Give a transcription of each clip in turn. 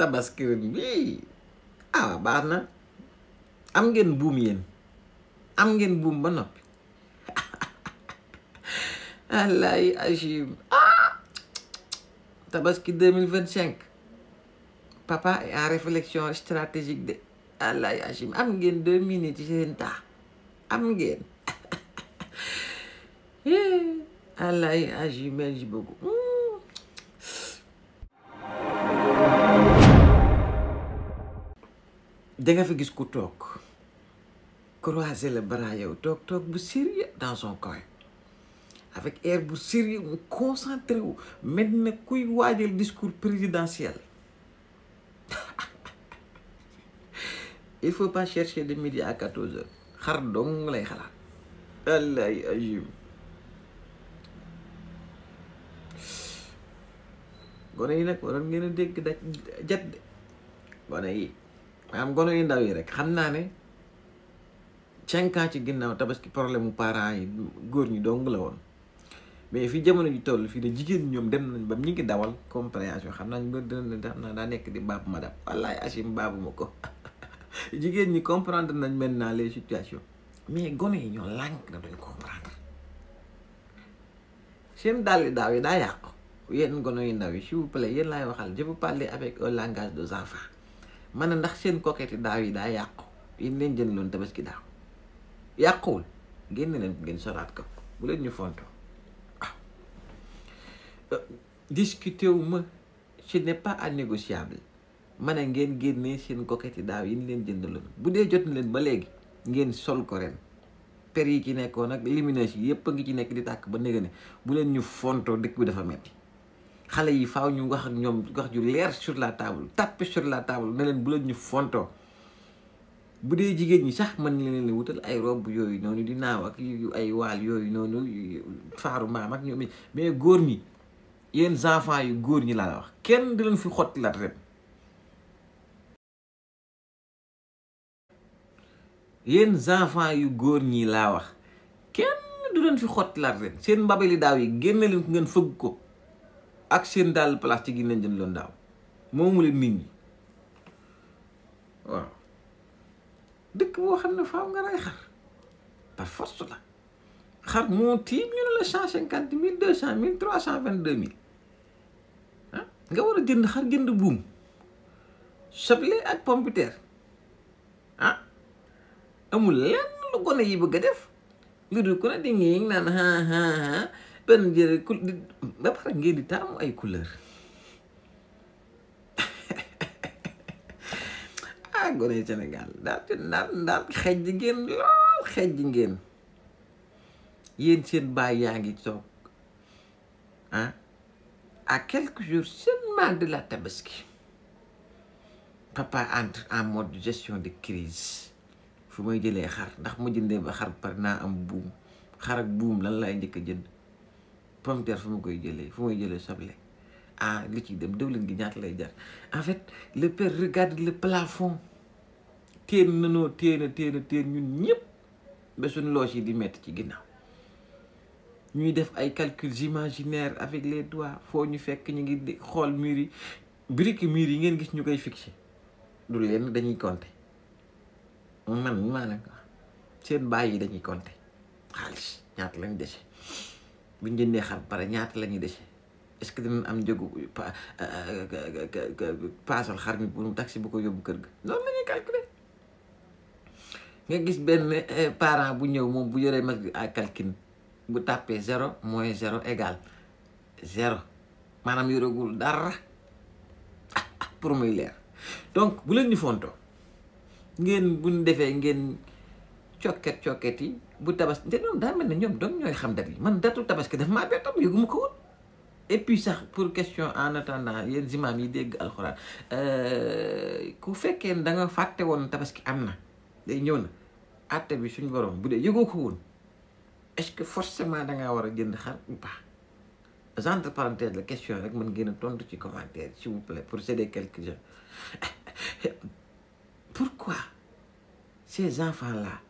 tabaski ren bi baax na am ngeen buum yéen am ngeen buum ba noppi wallahi Achim tabaski 2025 papa est en réflexion stratégique de wallahi Achim am ngeen 2 minutes ci seen temps am ngeen wallahi Achim merci beaucoup danga fi gis ku toog croiser le bras yow toog bu sérieux dans son coin avec air bu sérieux mu concentré wu mel na kuy waajal discours présidentiel il faut pas chercher de midi à 14 heures xar dong lay xalaat wallahi Achim gone yi nag waroon ngeen a dégg da jat de gone yi maanaam gone yu ndaw yi rek xam naa ne 5 ans ci ginnaaw tabaski problème mu parents yi góor ñi dong la woon mais fii jamono ji toll fii de jigéen ñoom dem nañ ba ñu ngi dawal compréhension xam naa ñu xam naa daa nekk di baab madame wallahi Achim baabuma ko jigéen ñi comprendre nañ maintenant les situations mais gone yi ñoo lànk na duñ comprendre seen dàlli daaw yi daa yàqu yéen gone yu ndaw yi s'il vous plaît yéen laay waxal je veux parler avec un langage des enfants man na ndax seen coquette daaw yi daa yàqu yéen leen jënd loon tabaski daaw yàquwul génne leen ngeen soraat ko bu leen ñu fonto discuter wu ma ce n'est pas à négociable ma ne ngeen génnee seen coquette daaw yi leen jënd loon bu dee jot na leen ba léegi ngeen sol ko ren per yi ci nekkoon nag lumineuse yi yëpp a ngi ci nekk di tàkk ba néga ne bu leen ñu fonto dëkk bi dafa metti xale yi faaw ñu wax ak ñoom wax ju leer sur la table taper sur la table ne leen bu leen ñu fonto bu dee jigéen ñi sax mën leen wutal ay robe yooyu noonu di naaw ak ay waal yooyu noonu faaru mbaam ak ñoom mais góor ñi yéen enfants yu góor ñi laa la wax kenn du leen fi xotti lat ren yéen enfants yu góor ñi laa wax kenn du leen fi xotti lat ren seen mbabali daaw yi génne leen ko ngeen fëgg ko ak seen dàll plastique yi nañ jënd loon daaw moomu leen nit ñi waaw dëkk boo xam ne faaw nga rey xar par force la xar moo tiim ñu ne la 150 000 200 000 322 000 ah nga war a jënd xar jënd buum soble ak pomme de terre amul lenn lu gone yi bëgg a def lu dul ku ne di ngi naan benn jëre ba pare ngeen di taamu ay couleur gone yi Sénégal daal xejj ngeen lool xejj ngeen yéen seen baay yaa ngi toog à quelques jours seulement de la tabaski papa entre en mode gestion de crise fu may jëlee xar ndax ma jëndee ba xar pare naa am buum xar ak buum lan laay njëkk a jënd pomme de terre fu ma koy jëlee fu may jëlee soble li ciy dem dëwlin gi ñaata lay jar en fait le père regarde le plafond téen nanoo téen ñun ñëpp ba suñ loos yi di metti ci ginnaaw ñuy def ay calculs imaginaires avec les doigts foo ñu fekk ñu ngi di xool mur yi brique mur yi ngeen gis ñu koy fixé du leen dañuy compter man maanaam seen baay yi dañuy compter xaalis ñaata lañ dese buñ jëndee xar pare ñaata la ñuy dese est-ce que dinañ am njëgu paasal xar mi bu taxi bu ko yóbbu kër ga loolu la ñuy calculer nga gis benn parent bu ñëw moom bu yoree mag à calcul bu tàppee 0 moins 0 égale 0 maanaam yoragul dara pour muy leer donc bu leen ñu fontoo ngeen buñ defee ngeen cokket yi bu tabaski te ñoom daa mel ne ñoom donc ñooy xam dat yi man datu tabaski daf maa bettam yëguma ko woon et puis sax pour question en attendant yéen imam yi dégg alxuraan ku fekkee da nga fàtte woon tabaski am na day ñëw na àtte bi suñu borom bu dee yëgoo ko woon est-ce que forcément da ngaa war a jënd xar ou pas entre parenthèses la question rek mën ngeen a tontu ci commentaire s'il vous plaît pour aider quelques-uns pourquoi ces enfants là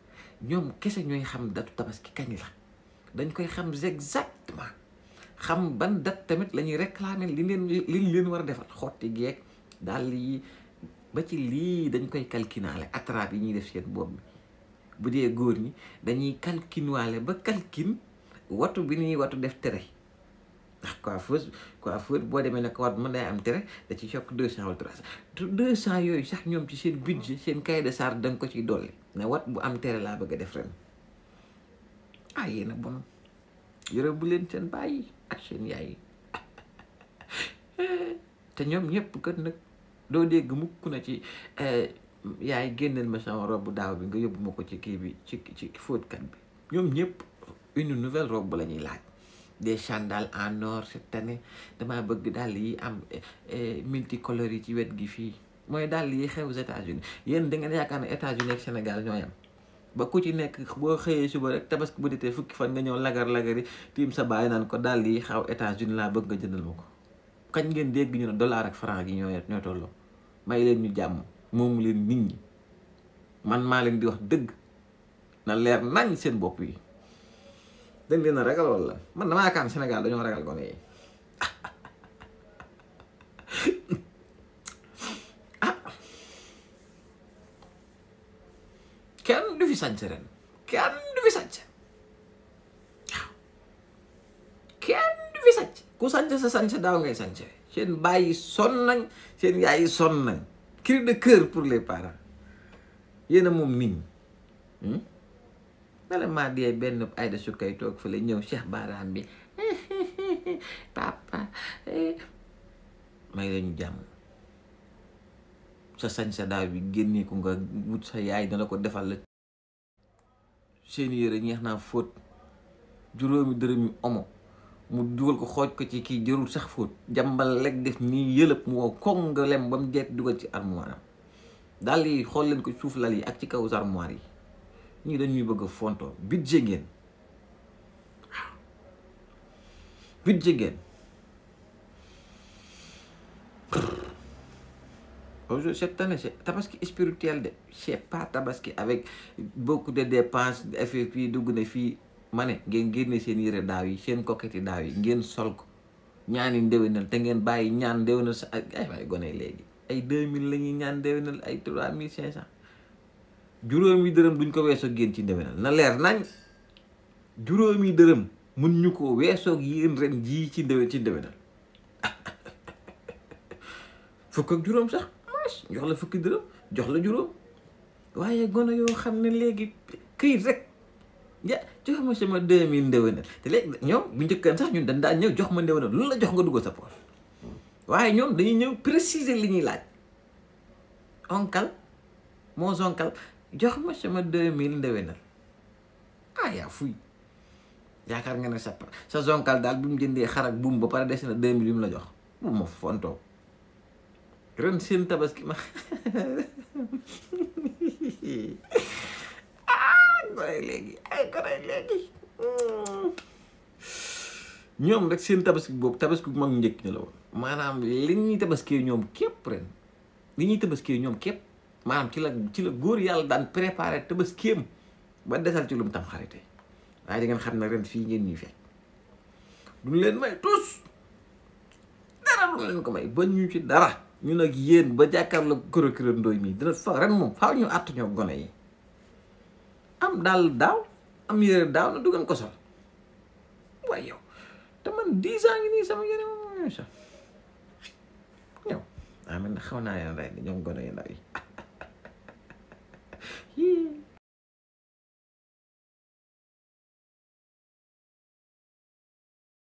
ñoom kese ñooy xam datu tabaski kañ la dañ koy xam exactement xam ban date tamit la ñuy réclamer li leen war a defal xotti geeg dàll yi ba ci lii dañ koy calculaale attrape yi ñuy def seen bopp bi bu dee góor ñi dañuy calculaale ba calcul watu bi ñuy watu def tere ndax coiffeur boo demee ne ko wat mën day am tere da ci yokk 200 wala 300 200 yooyu sax ñoom ci seen budget seen cahier de charge da nga ko ciy dolli ne wat bu am tere laa bëgg a def ren yéen a bon yore bu leen seen bàyyi ak seen yaay yi te ñoom ñëpp kat nag doo dégg mukk na ci yaay génneel ma sama robe daaw bi nga yóbbu ma ko ci kii bi ci fóotkat bi ñoom ñëpp une nouvelle robe la ñuy laaj des sandales en or cette année damaa bëgg dàll yi am multicolore yi ci wet gi fii mooy dàll yi xew États-Unis yéen da ngeen yaakaar ne États-Unis ak Sénégal ñooy am ba ku ci nekk boo xëyee suba rek tabaski bu ditee fukki fan nga ñëw lagar-lagari tiim sa baay naan ko dàll yi xaw États-Unis laa bëgg nga jëndal ma ko kañ ngeen dégg ñu ne dollar ak franc gi ñoo tolloo may leen ñu jàmm moomu leen nit ñi man maa leen di wax dëgg na leer nañ seen bopp yi dañ leen a ragal wala man damaa yaakaar Sénégal dañoo ragal gone yi kenn du fi sañse ren kenn du fi sañse waaw kenn du fi sañse ku sañse sa sañse daaw ngay sañse seen baay yi sonn nañ seen yaay yi sonn nañ cri de cœur pour les parents yéen a moom nit ñi bala maa dee benn Aïda Soukay toog fa la ñëw Cheikh Baaraam bi papa may lañu jàmm sa sañ sa daaw bi génnee ko nga wut sa yaay dana ko defal la seen yére ñeex naa fóot juróomi dërëmi omo mu dugal ko xooj ko ci kii jërul sax fóot jàmbal lekk def nii yëlëb mu wow koŋ nga lem ba mu jeet dugal ci armoire am daal yi xool leen ko suuf lal yi ak ci kaw armoire yi ñii dañuy bëgg a fontoo budget ngeen waaw budget ngeen aujourd'hui cette année c'est tabaski spirituel de c'est pas tabaski avec beaucoup de dépenses effet fii dugg na fii ma ne ngeen génne seen yére daaw yi seen coquette daaw yi ngeen sol ko ñaani ndéwénal te ngeen bàyyi ñaan ndéwénal sa ay waay gone léegi ay 2000 la ñuy ñaan ndéwénal ay 3500 juróomi dërëm duñ ko weesoo génn ci ndéwénal na leer nañ juróomi dërëm mun ñu ko weesoog yéen ren jii ci ndéwénal fukk ak juróom sax jox la fukki dërëm jox la juróom waaye gone yoo xam ne léegi këyit rek jox ma sama 2000 ndéwénal te léegi ñoom bu njëkkaan sax ñun dañ daan ñëw jox ma ndéwénal lu la jox nga duggal sa poche waaye ñoom dañuy ñëw préciser li ñuy laaj onkal moo onkal jox ma sama 2000 ndéwénal yaa fuy yaakaar nga ne sa zonkal daal bi mu jëndee xar ak buum ba pare des na 2000 yu mu la jox bu ma fontoo ren seen tabaski ma gone léegi ñoom rek seen tabaski boobu tabaski bu mag njëkk ñu la woon maanaam li ñuy tabaskee ñoom képp ren li ñuy tabaskee ñoom képp maanaam ci la góor yàlla daan préparé tabaskeem ba desal ci lu mu tam xarite waaye di ngeen xam ne ren fii ngeen ñuy fekk duñ leen may tous dara duñ leen ko may ba ñu ci dara ñu nag yéen ba jàkkaarloo kërë ndooy mii dina fa ren moom faaw ñu àtt ñoo gone yi am daal daaw am yére daaw na du ngeen ko sol waaye yow te man 10 ans ngi nii sama yére moom sax ñëw mel na xaw naa leen rey ñoom gone yi ndaw yi